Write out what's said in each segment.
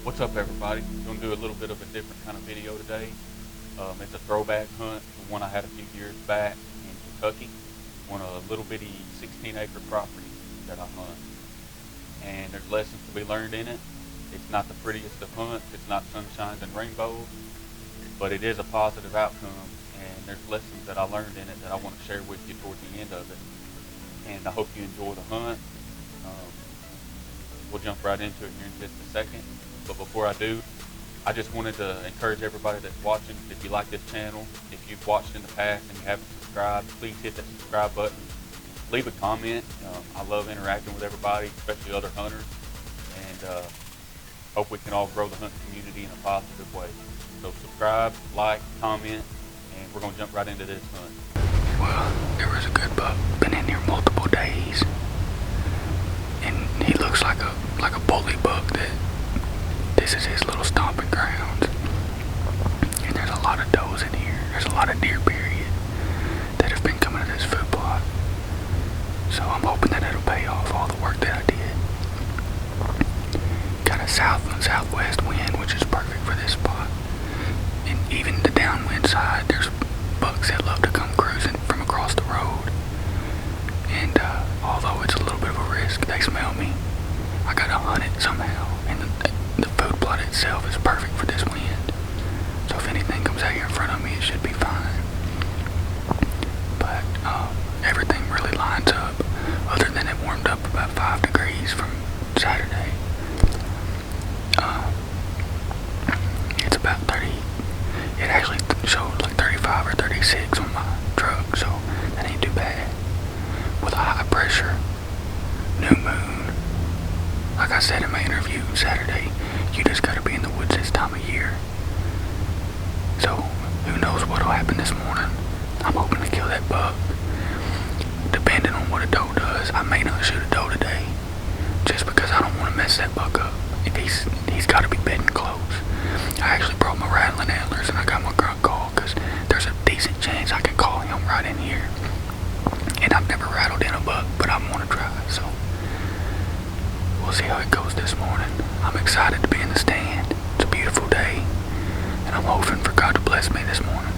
What's up, everybody? Going to do a little bit of a different kind of video today. It's a throwback hunt to one I had a few years back in Kentucky on a little bitty 16-acre property that I hunt. And there's lessons to be learned in it. It's not the prettiest of hunts. It's not sunshines and rainbows, but it is a positive outcome. And there's lessons that I learned in it that I want to share with you towards the end of it. And I hope you enjoy the hunt. Um, we'll jump right into it here in just a second. But before I do, I just wanted to encourage everybody that's watching, if you like this channel, if you've watched in the past and you haven't subscribed, please hit that subscribe button. Leave a comment. I love interacting with everybody, especially other hunters. And hope we can all grow the hunting community in a positive way. So subscribe, like, comment, and we're going to jump right into this hunt. Well, there was a good buck, been in here multiple days, and he looks like a bully buck that this is his little stomping grounds. And there's a lot of does in here. There's a lot of deer, period, that have been coming to this food plot. So I'm hoping that it'll pay off all the work that I did. Got a south and southwest wind, which is perfect for this spot. And even the downwind side, there's bucks that love to come cruising from across the road. And although it's a little bit of a risk, they smell me. I gotta hunt it somehow. And the food plot itself is perfect for this wind. So if anything comes out here in front of me, it should be fine. But everything really lines up, other than it warmed up about 5 degrees from Saturday. It's about 30. It actually showed like 35 or 36 on my truck, so that ain't too bad. With a high pressure, new moon. Like I said in my interview Saturday, you just gotta be in the woods this time of year. So, who knows what'll happen this morning. I'm hoping to kill that buck. Depending on what a doe does, I may not shoot a doe today, just because I don't want to mess that buck up. If he's gotta be bedding close. I actually brought my rattling antlers and I got my grunt call, because there's a decent chance I can call him right in here. And I've never rattled in a buck, but I want to try, so we'll see how it goes this morning. I'm excited to be in the stand. It's a beautiful day, and I'm hoping for God to bless me this morning.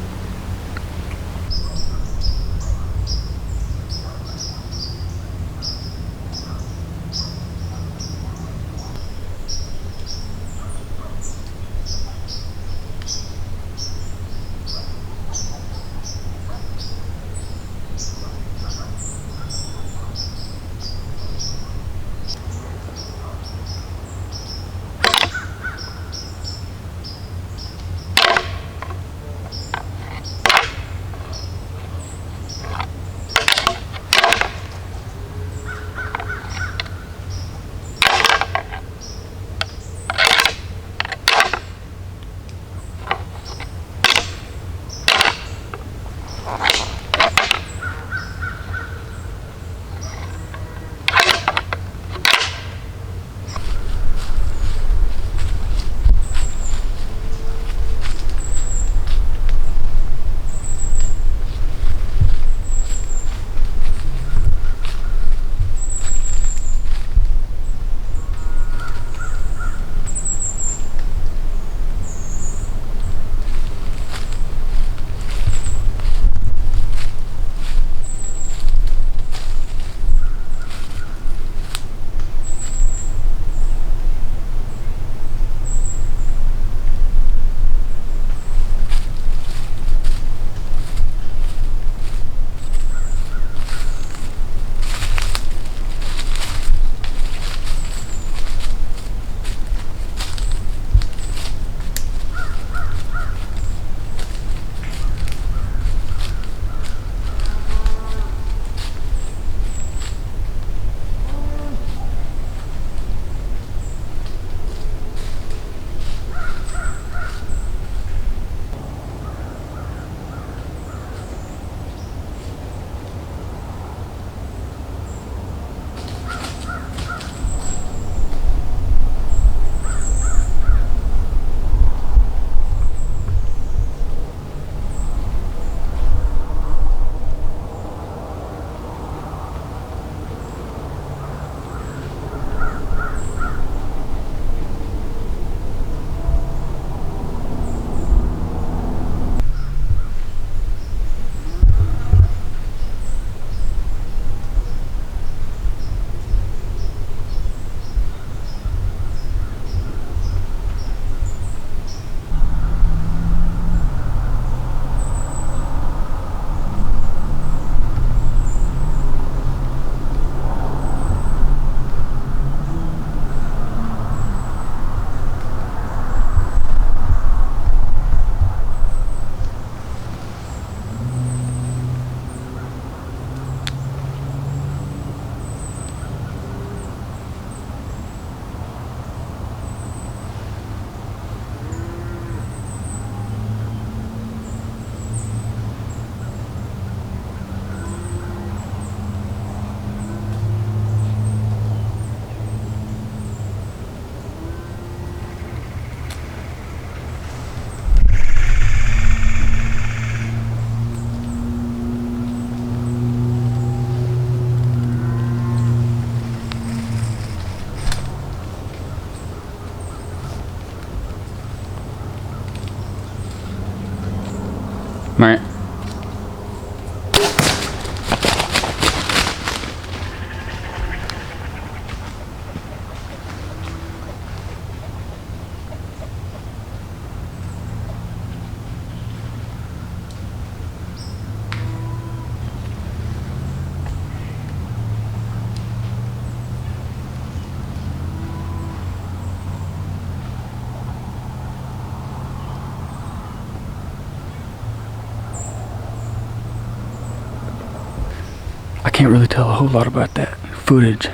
can't really tell a whole lot about that footage,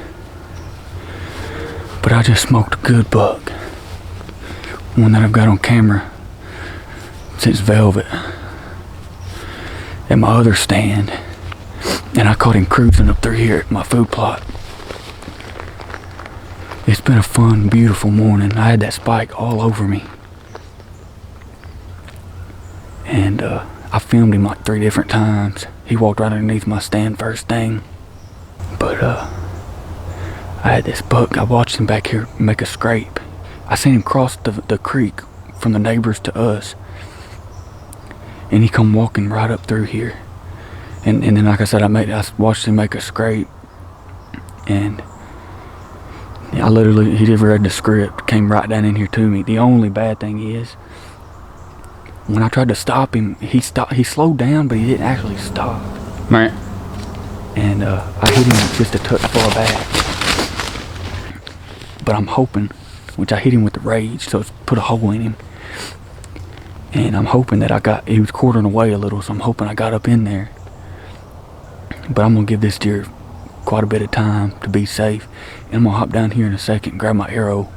but I just smoked a good buck. One that I've got on camera since Velvet at my other stand, and I caught him cruising up through here at my food plot. It's been a fun, beautiful morning. I had that spike all over me, and I filmed him like 3 different times. He walked right underneath my stand first thing, but I had this buck. I watched him back here make a scrape. I seen him cross the creek from the neighbors to us, and he come walking right up through here. And then, like I said, I watched him make a scrape, and I literally, he just read the script, came right down in here to me. The only bad thing is, when I tried to stop him, he slowed down, but he didn't actually stop. Right. And I hit him just a touch far back. But I'm hoping, which I hit him with the rage, so it's put a hole in him. And I'm hoping that he was quartering away a little, so I'm hoping I got up in there. But I'm gonna give this deer quite a bit of time to be safe. And I'm gonna hop down here in a second and grab my arrow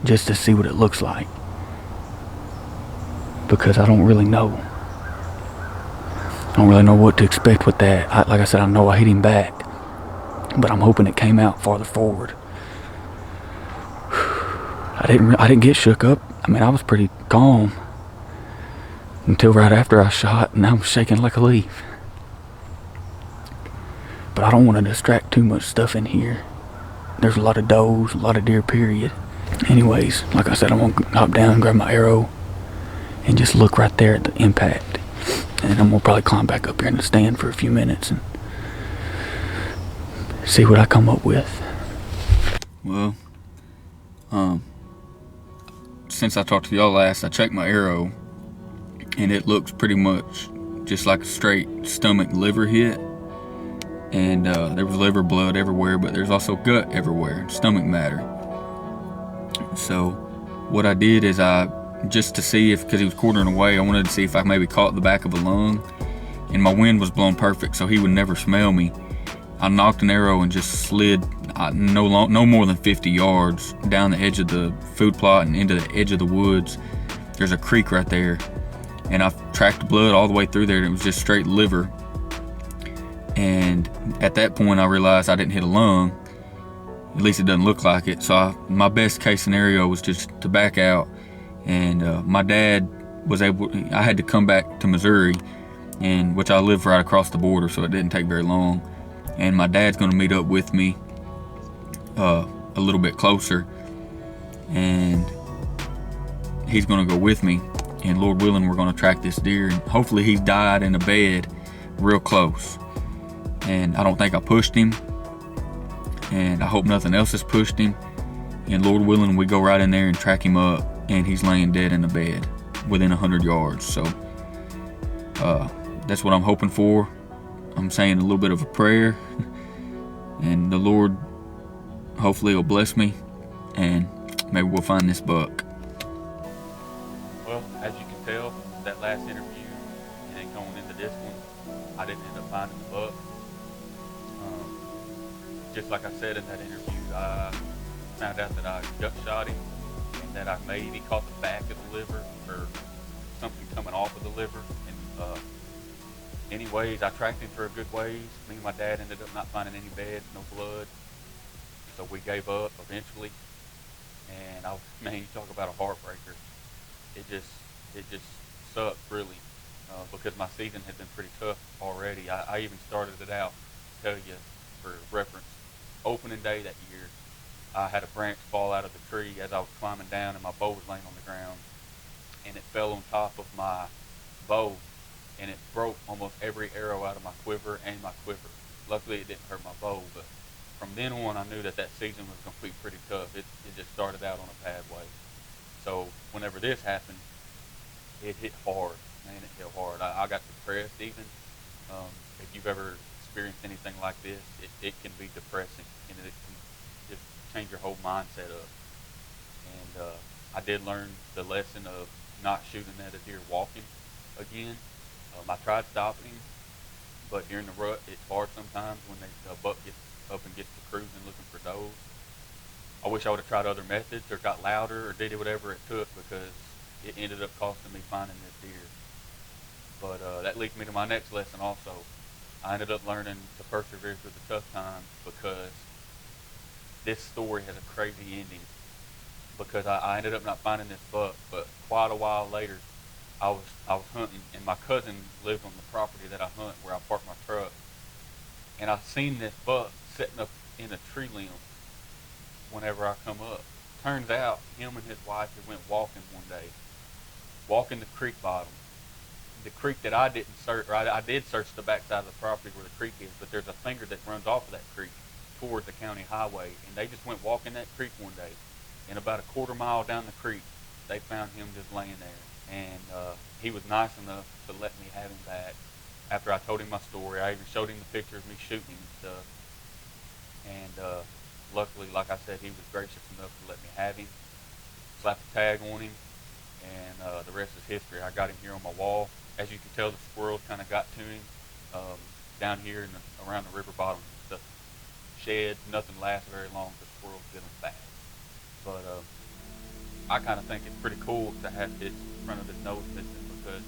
just to see what it looks like, because I don't really know. I don't really know what to expect with that. Like I said, I know I hit him back, but I'm hoping it came out farther forward. I didn't get shook up. I mean, I was pretty calm until right after I shot, and I was shaking like a leaf. But I don't want to distract too much stuff in here. There's a lot of does, a lot of deer, period. Anyways, like I said, I'm gonna hop down, grab my arrow, and just look right there at the impact. And I'm gonna probably climb back up here in the stand for a few minutes and see what I come up with. Well, since I talked to y'all last, I checked my arrow, and it looks pretty much just like a straight stomach liver hit. And there was liver blood everywhere, but there's also gut everywhere, stomach matter. So what I did is just to see if, because he was quartering away, I wanted to see if I maybe caught the back of a lung, and my wind was blowing perfect, so he would never smell me. I knocked an arrow and just slid no more than 50 yards down the edge of the food plot and into the edge of the woods. There's a creek right there, and I tracked the blood all the way through there, and it was just straight liver. And at that point I realized I didn't hit a lung. At least it doesn't look like it. So my best case scenario was just to back out. And my dad I had to come back to Missouri, and which I live right across the border, so it didn't take very long. And my dad's gonna meet up with me a little bit closer, and he's gonna go with me, and Lord willing, we're gonna track this deer, and hopefully he's died in a bed real close. And I don't think I pushed him, and I hope nothing else has pushed him, and Lord willing, we go right in there and track him up, and he's laying dead in the bed within 100 yards. So that's what I'm hoping for. I'm saying a little bit of a prayer, and the Lord hopefully will bless me, and maybe we'll find this buck. Well, as you can tell, that last interview, and then going into this one, I didn't end up finding the buck. Just like I said in that interview, I found out that I gut shot him, and that I maybe caught the back of the liver, or something coming off of the liver. And anyways, I tracked him for a good ways. Me and my dad ended up not finding any beds, no blood, so we gave up eventually. And man, you talk about a heartbreaker. It just sucked really, because my season had been pretty tough already. I even started it out, to tell you for reference, opening day that year, I had a branch fall out of the tree as I was climbing down, and my bow was laying on the ground, and it fell on top of my bow, and it broke almost every arrow out of my quiver and my quiver. Luckily it didn't hurt my bow, but from then on I knew that season was going to be pretty tough. It just started out on a bad way. So whenever this happened, it hit hard. Man, it hit hard. I got depressed even. If you've ever experienced anything like this, it can be depressing, and it can just change your whole mindset up. And I did learn the lesson of not shooting at a deer walking again. I tried stopping him, but during the rut, it's hard sometimes when the buck gets up and gets to cruising looking for does. I wish I would have tried other methods or got louder or did whatever it took, because it ended up costing me finding this deer. But that leads me to my next lesson also. I ended up learning to persevere through the tough times, because this story has a crazy ending. Because I ended up not finding this buck, but quite a while later, I was hunting, and my cousin lived on the property that I hunt, where I park my truck, and I seen this buck sitting up in a tree limb whenever I come up. Turns out him and his wife had went walking one day, walking the creek bottom. The creek that I didn't search, or I did search the backside of the property where the creek is, but there's a finger that runs off of that creek toward the county highway, and they just went walking that creek one day, and about a quarter mile down the creek, they found him just laying there. And he was nice enough to let me have him back after I told him my story. I even showed him the picture of me shooting him and stuff. And luckily, like I said, he was gracious enough to let me have him. Slapped a tag on him, and the rest is history. I got him here on my wall. As you can tell, the squirrels kind of got to him down here around the river bottom. The sheds, nothing lasts very long because squirrels get them fast. But I kind of think it's pretty cool to have his front of his nose missing, because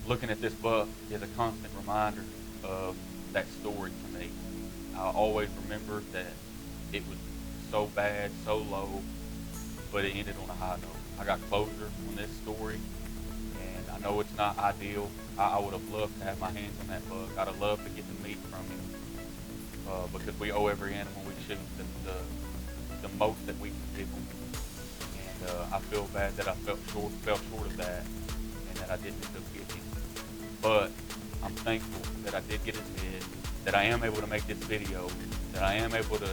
looking at this buck is a constant reminder of that story to me. I always remember that it was so bad, so low, but it ended on a high note. I got closure on this story, and I know it's not ideal. I would have loved to have my hands on that buck. I'd have loved to get the meat from him, because we owe every animal we shoot the most that we can give them. And I feel bad that I fell short of that, and that I didn't end up getting him. But I'm thankful that I did get his head, that I am able to make this video, that I am able to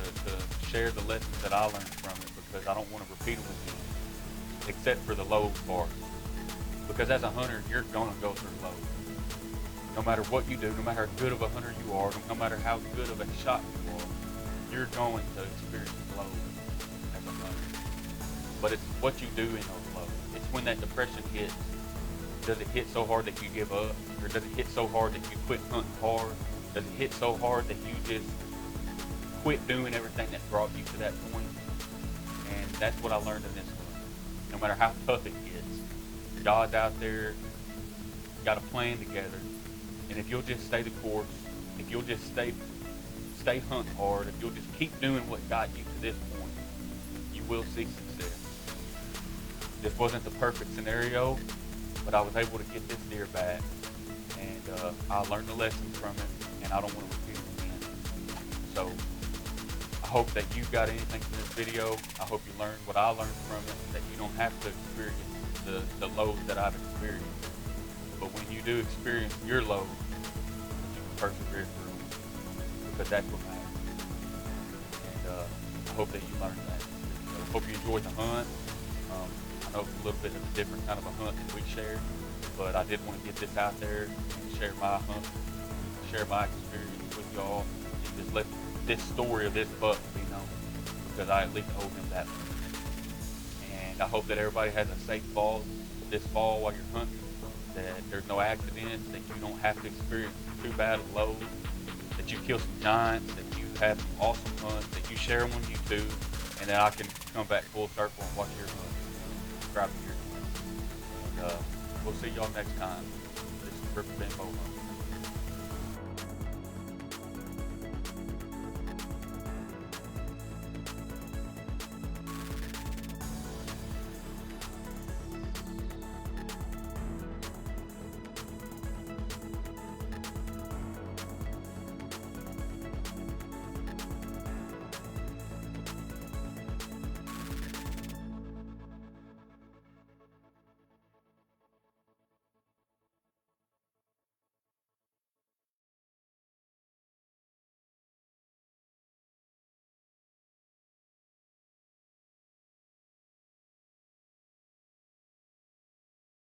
share the lessons that I learned from it, because I don't want to repeat them again, except for the low part. Because as a hunter, you're going to go through lows. No matter what you do, no matter how good of a hunter you are, no matter how good of a shot you are, you're going to experience lows as a hunter. But it's what you do in those lows. It's when that depression hits. Does it hit so hard that you give up? Or does it hit so hard that you quit hunting hard? Does it hit so hard that you just quit doing everything that brought you to that point? And that's what I learned in this one. No matter how tough it gets, God's out there, got a plan together. And if you'll just stay the course, if you'll just stay hunting hard, if you'll just keep doing what got you to this point, you will see success. This wasn't the perfect scenario, but I was able to get this deer back, and I learned the lessons from it, and I don't want to repeat it again. So I hope that you got anything from this video. I hope you learned what I learned from it, that you don't have to experience the lows that I've experienced. But when you do experience your lows, you can persevere through them, because that's what matters. And I hope that you learned that. So I hope you enjoyed the hunt. I know it's a little bit of a different kind of a hunt than we shared, but I did want to get this out there and share my hunt, share my experience with y'all, and just let this story of this buck be known, because I at least owe him that one. And I hope that everybody has a safe fall this fall while you're hunting, that there's no accidents, that you don't have to experience too bad of lows, that you kill some giants, that you have some awesome hunts, that you share them on YouTube, and that I can come back full circle and watch your hunt. Subscribe to your channel. And we'll see y'all next time. This is Riverbend Bow Hunt.